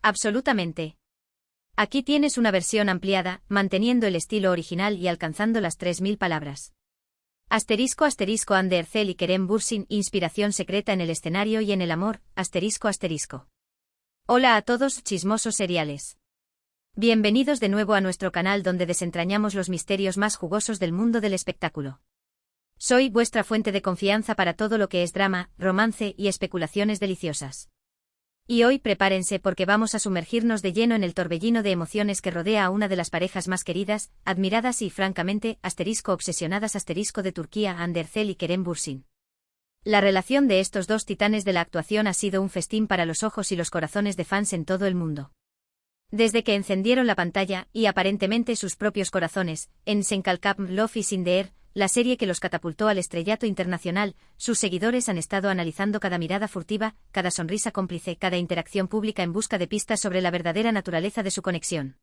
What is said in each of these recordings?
Absolutamente. Aquí tienes una versión ampliada, manteniendo el estilo original y alcanzando las 3000 palabras. Asterisco asterisco Hande Erçel y Kerem Bürsin, inspiración secreta en el escenario y en el amor, asterisco asterisco. Hola a todos, chismosos seriales. Bienvenidos de nuevo a nuestro canal donde desentrañamos los misterios más jugosos del mundo del espectáculo. Soy vuestra fuente de confianza para todo lo que es drama, romance y especulaciones deliciosas. Y hoy prepárense porque vamos a sumergirnos de lleno en el torbellino de emociones que rodea a una de las parejas más queridas, admiradas y francamente, asterisco obsesionadas asterisco de Turquía, Hande Erçel y Kerem Bürsin. La relación de estos dos titanes de la actuación ha sido un festín para los ojos y los corazones de fans en todo el mundo. Desde que encendieron la pantalla, y aparentemente sus propios corazones, en Sen Kalkam Love is in the Air, la serie que los catapultó al estrellato internacional, sus seguidores han estado analizando cada mirada furtiva, cada sonrisa cómplice, cada interacción pública en busca de pistas sobre la verdadera naturaleza de su conexión.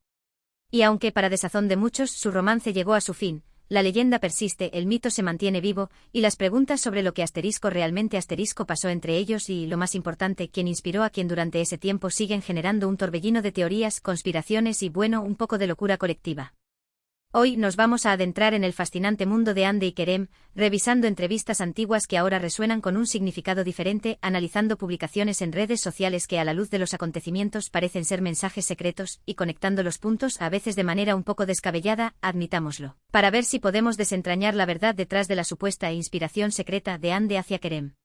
Y aunque para desazón de muchos su romance llegó a su fin, la leyenda persiste, el mito se mantiene vivo, y las preguntas sobre lo que asterisco realmente asterisco pasó entre ellos y, lo más importante, quién inspiró a quien durante ese tiempo siguen generando un torbellino de teorías, conspiraciones y bueno, un poco de locura colectiva. Hoy nos vamos a adentrar en el fascinante mundo de Hande y Kerem, revisando entrevistas antiguas que ahora resuenan con un significado diferente, analizando publicaciones en redes sociales que a la luz de los acontecimientos parecen ser mensajes secretos, y conectando los puntos a veces de manera un poco descabellada, admitámoslo, para ver si podemos desentrañar la verdad detrás de la supuesta inspiración secreta de Hande hacia Kerem.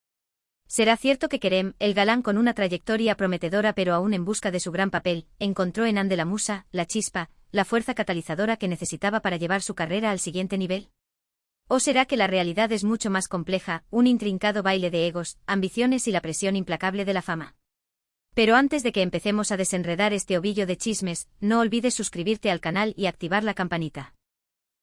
¿Será cierto que Kerem, el galán con una trayectoria prometedora pero aún en busca de su gran papel, encontró en Hande la musa, la chispa, la fuerza catalizadora que necesitaba para llevar su carrera al siguiente nivel? ¿O será que la realidad es mucho más compleja, un intrincado baile de egos, ambiciones y la presión implacable de la fama? Pero antes de que empecemos a desenredar este ovillo de chismes, no olvides suscribirte al canal y activar la campanita.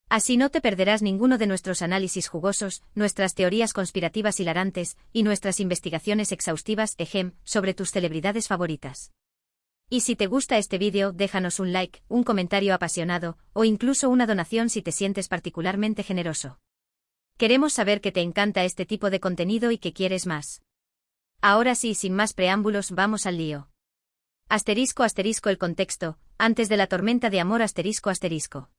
Así no te perderás ninguno de nuestros análisis jugosos, nuestras teorías conspirativas hilarantes, y nuestras investigaciones exhaustivas, sobre tus celebridades favoritas. Y si te gusta este vídeo, déjanos un like, un comentario apasionado, o incluso una donación si te sientes particularmente generoso. Queremos saber que te encanta este tipo de contenido y que quieres más. Ahora sí, sin más preámbulos, vamos al lío. Asterisco asterisco el contexto, antes de la tormenta de amor asterisco asterisco.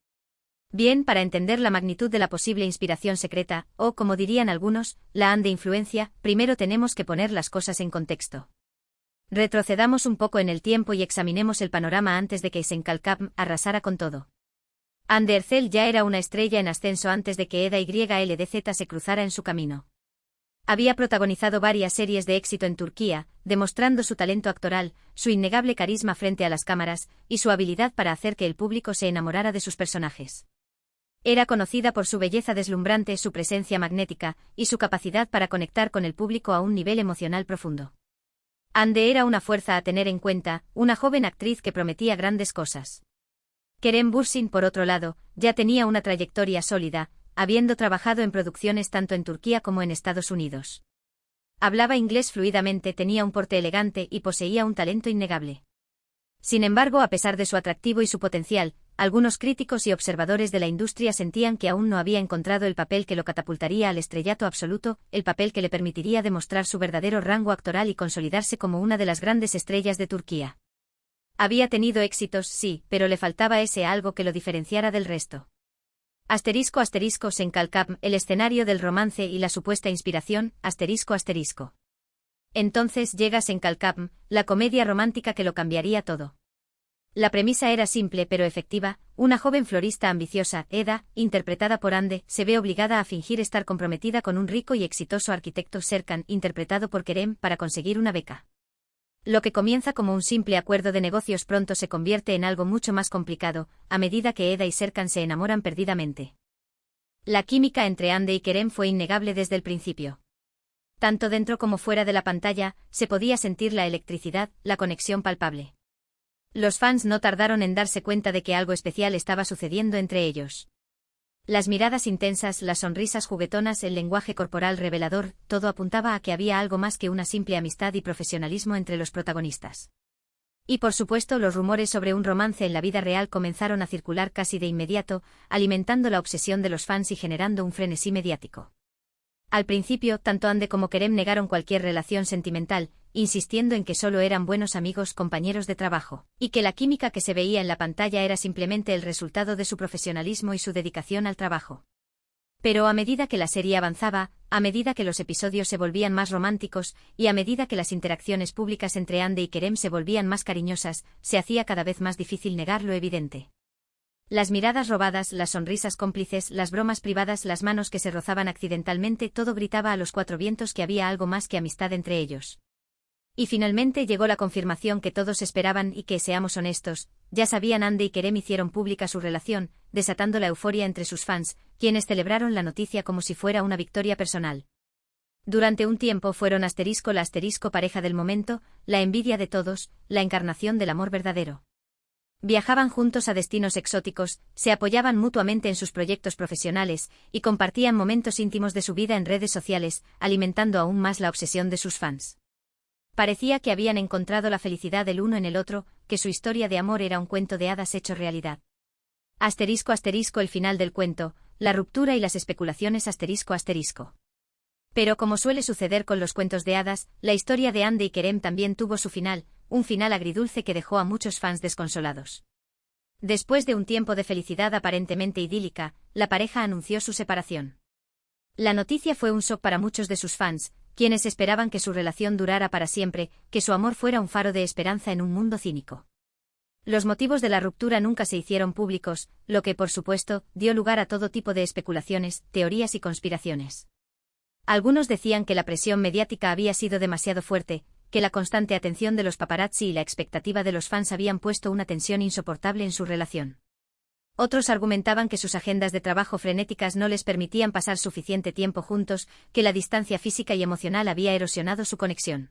Bien, para entender la magnitud de la posible inspiración secreta, o como dirían algunos, la Hande influencia, primero tenemos que poner las cosas en contexto. Retrocedamos un poco en el tiempo y examinemos el panorama antes de que Sen Kalkam arrasara con todo. Hande Erçel ya era una estrella en ascenso antes de que Eda YLDZ se cruzara en su camino. Había protagonizado varias series de éxito en Turquía, demostrando su talento actoral, su innegable carisma frente a las cámaras, y su habilidad para hacer que el público se enamorara de sus personajes. Era conocida por su belleza deslumbrante, su presencia magnética, y su capacidad para conectar con el público a un nivel emocional profundo. Hande era una fuerza a tener en cuenta, una joven actriz que prometía grandes cosas. Kerem Bürsin, por otro lado, ya tenía una trayectoria sólida, habiendo trabajado en producciones tanto en Turquía como en Estados Unidos. Hablaba inglés fluidamente, tenía un porte elegante y poseía un talento innegable. Sin embargo, a pesar de su atractivo y su potencial, algunos críticos y observadores de la industria sentían que aún no había encontrado el papel que lo catapultaría al estrellato absoluto, el papel que le permitiría demostrar su verdadero rango actoral y consolidarse como una de las grandes estrellas de Turquía. Había tenido éxitos, sí, pero le faltaba ese algo que lo diferenciara del resto. Asterisco asterisco Sen Kalkam, el escenario del romance y la supuesta inspiración, asterisco asterisco. Entonces llega Sen Kalkam, la comedia romántica que lo cambiaría todo. La premisa era simple pero efectiva, una joven florista ambiciosa, Eda, interpretada por Hande, se ve obligada a fingir estar comprometida con un rico y exitoso arquitecto Serkan, interpretado por Kerem, para conseguir una beca. Lo que comienza como un simple acuerdo de negocios pronto se convierte en algo mucho más complicado, a medida que Eda y Serkan se enamoran perdidamente. La química entre Hande y Kerem fue innegable desde el principio. Tanto dentro como fuera de la pantalla, se podía sentir la electricidad, la conexión palpable. Los fans no tardaron en darse cuenta de que algo especial estaba sucediendo entre ellos. Las miradas intensas, las sonrisas juguetonas, el lenguaje corporal revelador, todo apuntaba a que había algo más que una simple amistad y profesionalismo entre los protagonistas. Y por supuesto, los rumores sobre un romance en la vida real comenzaron a circular casi de inmediato, alimentando la obsesión de los fans y generando un frenesí mediático. Al principio, tanto Hande como Kerem negaron cualquier relación sentimental, insistiendo en que solo eran buenos amigos compañeros de trabajo, y que la química que se veía en la pantalla era simplemente el resultado de su profesionalismo y su dedicación al trabajo. Pero a medida que la serie avanzaba, a medida que los episodios se volvían más románticos, y a medida que las interacciones públicas entre Andy y Kerem se volvían más cariñosas, se hacía cada vez más difícil negar lo evidente. Las miradas robadas, las sonrisas cómplices, las bromas privadas, las manos que se rozaban accidentalmente, todo gritaba a los cuatro vientos que había algo más que amistad entre ellos. Y finalmente llegó la confirmación que todos esperaban y que, seamos honestos, ya sabían. Andy y Kerem hicieron pública su relación, desatando la euforia entre sus fans, quienes celebraron la noticia como si fuera una victoria personal. Durante un tiempo fueron la pareja del momento, la envidia de todos, la encarnación del amor verdadero. Viajaban juntos a destinos exóticos, se apoyaban mutuamente en sus proyectos profesionales, y compartían momentos íntimos de su vida en redes sociales, alimentando aún más la obsesión de sus fans. Parecía que habían encontrado la felicidad el uno en el otro, que su historia de amor era un cuento de hadas hecho realidad. El final del cuento, la ruptura y las especulaciones ***. Pero como suele suceder con los cuentos de hadas, la historia de Andy y Kerem también tuvo su final, un final agridulce que dejó a muchos fans desconsolados. Después de un tiempo de felicidad aparentemente idílica, la pareja anunció su separación. La noticia fue un shock para muchos de sus fans, quienes esperaban que su relación durara para siempre, que su amor fuera un faro de esperanza en un mundo cínico. Los motivos de la ruptura nunca se hicieron públicos, lo que, por supuesto, dio lugar a todo tipo de especulaciones, teorías y conspiraciones. Algunos decían que la presión mediática había sido demasiado fuerte, que la constante atención de los paparazzi y la expectativa de los fans habían puesto una tensión insoportable en su relación. Otros argumentaban que sus agendas de trabajo frenéticas no les permitían pasar suficiente tiempo juntos, que la distancia física y emocional había erosionado su conexión.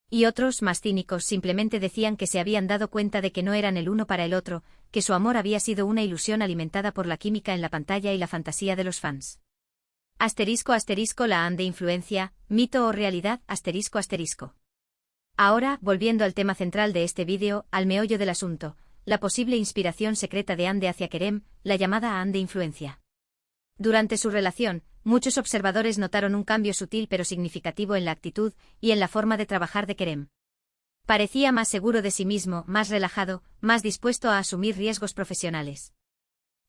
Y otros, más cínicos, simplemente decían que se habían dado cuenta de que no eran el uno para el otro, que su amor había sido una ilusión alimentada por la química en la pantalla y la fantasía de los fans. La Andy influencia, mito o realidad, ***. Ahora, volviendo al tema central de este vídeo, al meollo del asunto, la posible inspiración secreta de Andy hacia Kerem, la llamada Andy influencia. Durante su relación, muchos observadores notaron un cambio sutil pero significativo en la actitud y en la forma de trabajar de Kerem. Parecía más seguro de sí mismo, más relajado, más dispuesto a asumir riesgos profesionales.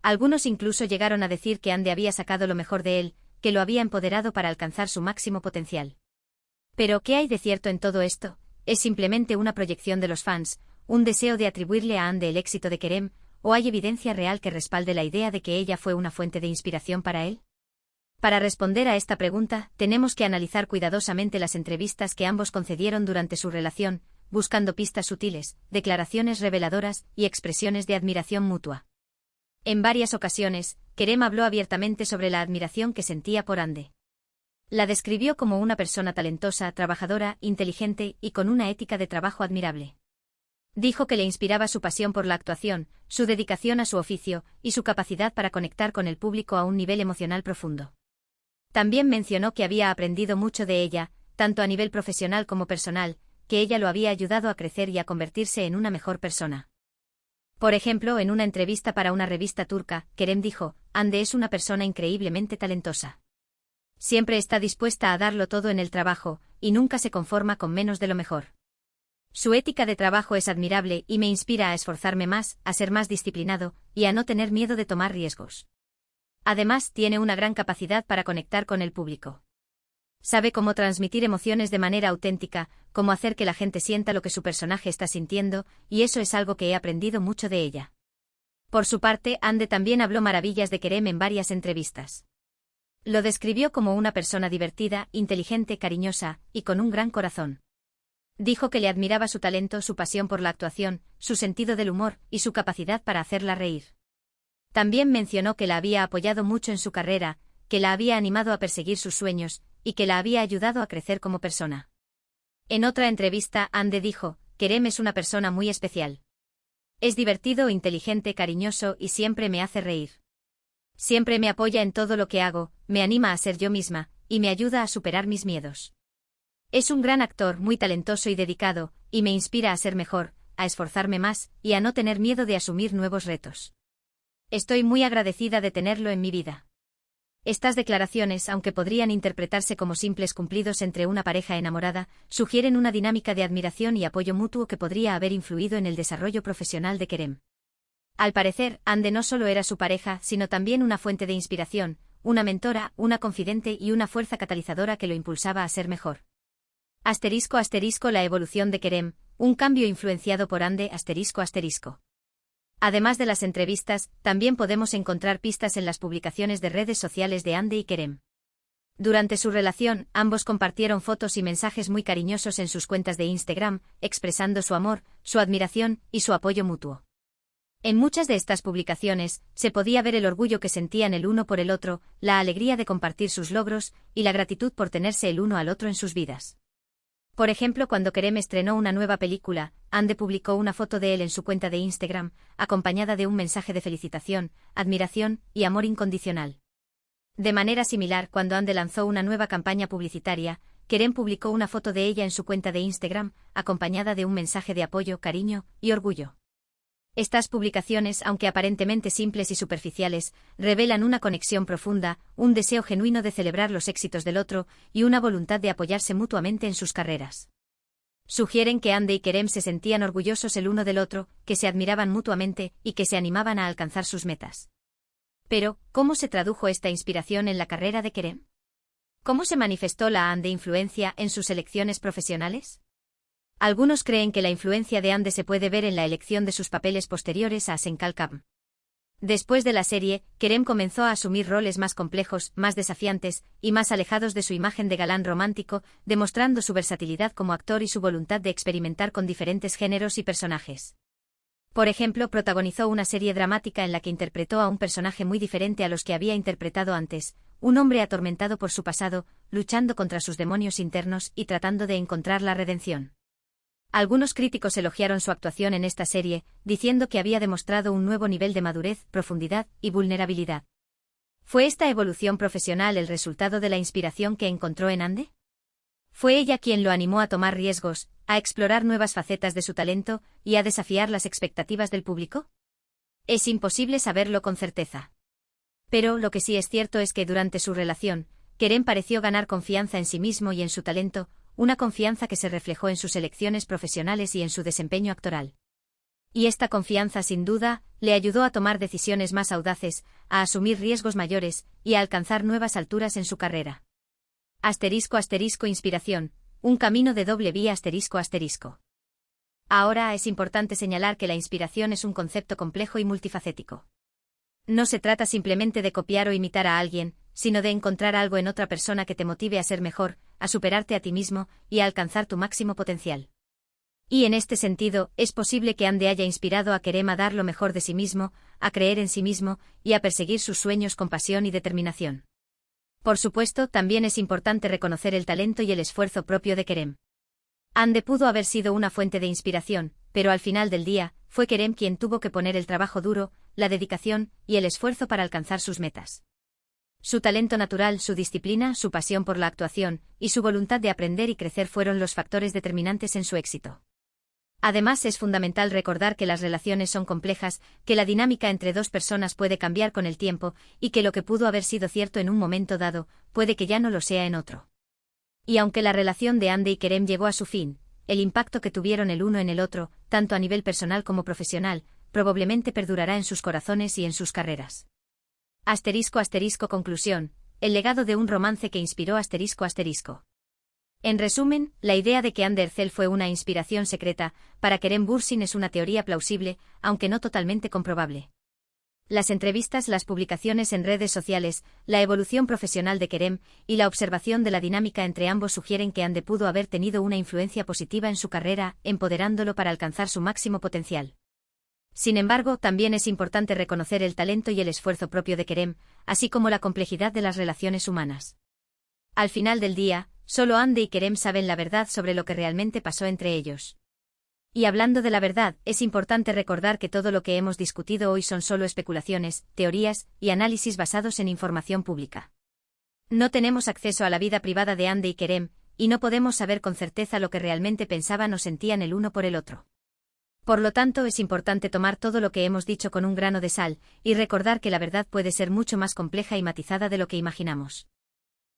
Algunos incluso llegaron a decir que Andy había sacado lo mejor de él, que lo había empoderado para alcanzar su máximo potencial. Pero ¿qué hay de cierto en todo esto? ¿Es simplemente una proyección de los fans, un deseo de atribuirle a Andy el éxito de Kerem, o hay evidencia real que respalde la idea de que ella fue una fuente de inspiración para él? Para responder a esta pregunta, tenemos que analizar cuidadosamente las entrevistas que ambos concedieron durante su relación, buscando pistas sutiles, declaraciones reveladoras y expresiones de admiración mutua. En varias ocasiones, Kerem habló abiertamente sobre la admiración que sentía por Andy. La describió como una persona talentosa, trabajadora, inteligente y con una ética de trabajo admirable. Dijo que le inspiraba su pasión por la actuación, su dedicación a su oficio y su capacidad para conectar con el público a un nivel emocional profundo. También mencionó que había aprendido mucho de ella, tanto a nivel profesional como personal, que ella lo había ayudado a crecer y a convertirse en una mejor persona. Por ejemplo, en una entrevista para una revista turca, Kerem dijo: Andy es una persona increíblemente talentosa. Siempre está dispuesta a darlo todo en el trabajo, y nunca se conforma con menos de lo mejor. Su ética de trabajo es admirable y me inspira a esforzarme más, a ser más disciplinado, y a no tener miedo de tomar riesgos. Además, tiene una gran capacidad para conectar con el público. Sabe cómo transmitir emociones de manera auténtica, cómo hacer que la gente sienta lo que su personaje está sintiendo, y eso es algo que he aprendido mucho de ella. Por su parte, Andy también habló maravillas de Kerem en varias entrevistas. Lo describió como una persona divertida, inteligente, cariñosa, y con un gran corazón. Dijo que le admiraba su talento, su pasión por la actuación, su sentido del humor y su capacidad para hacerla reír. También mencionó que la había apoyado mucho en su carrera, que la había animado a perseguir sus sueños, y que la había ayudado a crecer como persona. En otra entrevista, Andy dijo: Kerem es una persona muy especial. Es divertido, inteligente, cariñoso y siempre me hace reír. Siempre me apoya en todo lo que hago, me anima a ser yo misma, y me ayuda a superar mis miedos. Es un gran actor, muy talentoso y dedicado, y me inspira a ser mejor, a esforzarme más, y a no tener miedo de asumir nuevos retos. Estoy muy agradecida de tenerlo en mi vida. Estas declaraciones, aunque podrían interpretarse como simples cumplidos entre una pareja enamorada, sugieren una dinámica de admiración y apoyo mutuo que podría haber influido en el desarrollo profesional de Kerem. Al parecer, Ande no solo era su pareja, sino también una fuente de inspiración, una mentora, una confidente y una fuerza catalizadora que lo impulsaba a ser mejor. *** La evolución de Kerem, un cambio influenciado por Ande ***. Además de las entrevistas, también podemos encontrar pistas en las publicaciones de redes sociales de Ande y Kerem. Durante su relación, ambos compartieron fotos y mensajes muy cariñosos en sus cuentas de Instagram, expresando su amor, su admiración y su apoyo mutuo. En muchas de estas publicaciones, se podía ver el orgullo que sentían el uno por el otro, la alegría de compartir sus logros, y la gratitud por tenerse el uno al otro en sus vidas. Por ejemplo, cuando Kerem estrenó una nueva película, Ande publicó una foto de él en su cuenta de Instagram, acompañada de un mensaje de felicitación, admiración y amor incondicional. De manera similar, cuando Ande lanzó una nueva campaña publicitaria, Kerem publicó una foto de ella en su cuenta de Instagram, acompañada de un mensaje de apoyo, cariño y orgullo. Estas publicaciones, aunque aparentemente simples y superficiales, revelan una conexión profunda, un deseo genuino de celebrar los éxitos del otro y una voluntad de apoyarse mutuamente en sus carreras. Sugieren que Ande y Kerem se sentían orgullosos el uno del otro, que se admiraban mutuamente y que se animaban a alcanzar sus metas. Pero, ¿cómo se tradujo esta inspiración en la carrera de Kerem? ¿Cómo se manifestó la Ande influencia en sus elecciones profesionales? Algunos creen que la influencia de Ande se puede ver en la elección de sus papeles posteriores a Senkalkam. Después de la serie, Kerem comenzó a asumir roles más complejos, más desafiantes y más alejados de su imagen de galán romántico, demostrando su versatilidad como actor y su voluntad de experimentar con diferentes géneros y personajes. Por ejemplo, protagonizó una serie dramática en la que interpretó a un personaje muy diferente a los que había interpretado antes, un hombre atormentado por su pasado, luchando contra sus demonios internos y tratando de encontrar la redención. Algunos críticos elogiaron su actuación en esta serie, diciendo que había demostrado un nuevo nivel de madurez, profundidad y vulnerabilidad. ¿Fue esta evolución profesional el resultado de la inspiración que encontró en Ande? ¿Fue ella quien lo animó a tomar riesgos, a explorar nuevas facetas de su talento y a desafiar las expectativas del público? Es imposible saberlo con certeza. Pero lo que sí es cierto es que durante su relación, Kerem pareció ganar confianza en sí mismo y en su talento, una confianza que se reflejó en sus elecciones profesionales y en su desempeño actoral. Y esta confianza, sin duda, le ayudó a tomar decisiones más audaces, a asumir riesgos mayores y a alcanzar nuevas alturas en su carrera. Inspiración, un camino de doble vía ***. Ahora es importante señalar que la inspiración es un concepto complejo y multifacético. No se trata simplemente de copiar o imitar a alguien, sino de encontrar algo en otra persona que te motive a ser mejor, a superarte a ti mismo y a alcanzar tu máximo potencial. Y en este sentido, es posible que Ande haya inspirado a Kerem a dar lo mejor de sí mismo, a creer en sí mismo y a perseguir sus sueños con pasión y determinación. Por supuesto, también es importante reconocer el talento y el esfuerzo propio de Kerem. Ande pudo haber sido una fuente de inspiración, pero al final del día, fue Kerem quien tuvo que poner el trabajo duro, la dedicación y el esfuerzo para alcanzar sus metas. Su talento natural, su disciplina, su pasión por la actuación y su voluntad de aprender y crecer fueron los factores determinantes en su éxito. Además, es fundamental recordar que las relaciones son complejas, que la dinámica entre dos personas puede cambiar con el tiempo y que lo que pudo haber sido cierto en un momento dado, puede que ya no lo sea en otro. Y aunque la relación de Ande y Kerem llegó a su fin, el impacto que tuvieron el uno en el otro, tanto a nivel personal como profesional, probablemente perdurará en sus corazones y en sus carreras. Conclusión. El legado de un romance que inspiró ***. En resumen, la idea de que Ande Erçel fue una inspiración secreta para Kerem Bürsin es una teoría plausible, aunque no totalmente comprobable. Las entrevistas, las publicaciones en redes sociales, la evolución profesional de Kerem y la observación de la dinámica entre ambos sugieren que Ande pudo haber tenido una influencia positiva en su carrera, empoderándolo para alcanzar su máximo potencial. Sin embargo, también es importante reconocer el talento y el esfuerzo propio de Kerem, así como la complejidad de las relaciones humanas. Al final del día, solo Ande y Kerem saben la verdad sobre lo que realmente pasó entre ellos. Y hablando de la verdad, es importante recordar que todo lo que hemos discutido hoy son solo especulaciones, teorías y análisis basados en información pública. No tenemos acceso a la vida privada de Ande y Kerem, y no podemos saber con certeza lo que realmente pensaban o sentían el uno por el otro. Por lo tanto, es importante tomar todo lo que hemos dicho con un grano de sal, y recordar que la verdad puede ser mucho más compleja y matizada de lo que imaginamos.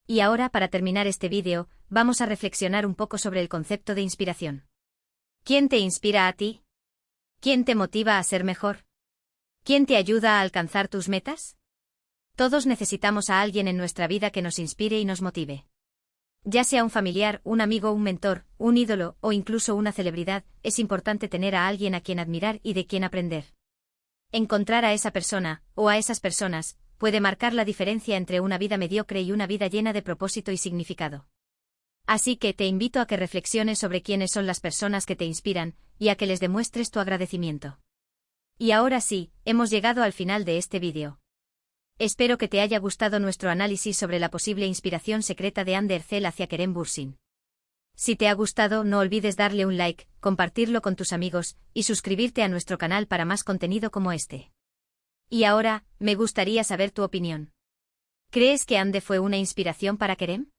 Y ahora, para terminar este vídeo, vamos a reflexionar un poco sobre el concepto de inspiración. ¿Quién te inspira a ti? ¿Quién te motiva a ser mejor? ¿Quién te ayuda a alcanzar tus metas? Todos necesitamos a alguien en nuestra vida que nos inspire y nos motive. Ya sea un familiar, un amigo, un mentor, un ídolo o incluso una celebridad, es importante tener a alguien a quien admirar y de quien aprender. Encontrar a esa persona, o a esas personas, puede marcar la diferencia entre una vida mediocre y una vida llena de propósito y significado. Así que te invito a que reflexiones sobre quiénes son las personas que te inspiran, y a que les demuestres tu agradecimiento. Y ahora sí, hemos llegado al final de este vídeo. Espero que te haya gustado nuestro análisis sobre la posible inspiración secreta de Ander Zell hacia Kerem Bürsin. Si te ha gustado, no olvides darle un like, compartirlo con tus amigos, y suscribirte a nuestro canal para más contenido como este. Y ahora, me gustaría saber tu opinión. ¿Crees que Ande fue una inspiración para Kerem?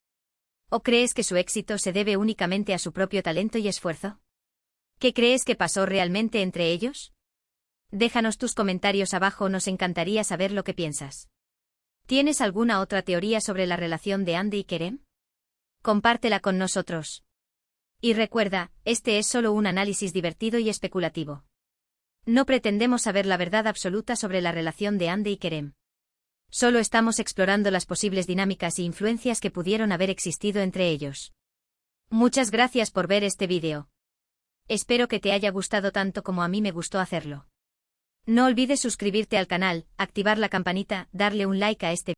¿O crees que su éxito se debe únicamente a su propio talento y esfuerzo? ¿Qué crees que pasó realmente entre ellos? Déjanos tus comentarios abajo, nos encantaría saber lo que piensas. ¿Tienes alguna otra teoría sobre la relación de Ande y Kerem? Compártela con nosotros. Y recuerda, este es solo un análisis divertido y especulativo. No pretendemos saber la verdad absoluta sobre la relación de Ande y Kerem. Solo estamos explorando las posibles dinámicas e influencias que pudieron haber existido entre ellos. Muchas gracias por ver este vídeo. Espero que te haya gustado tanto como a mí me gustó hacerlo. No olvides suscribirte al canal, activar la campanita, darle un like a este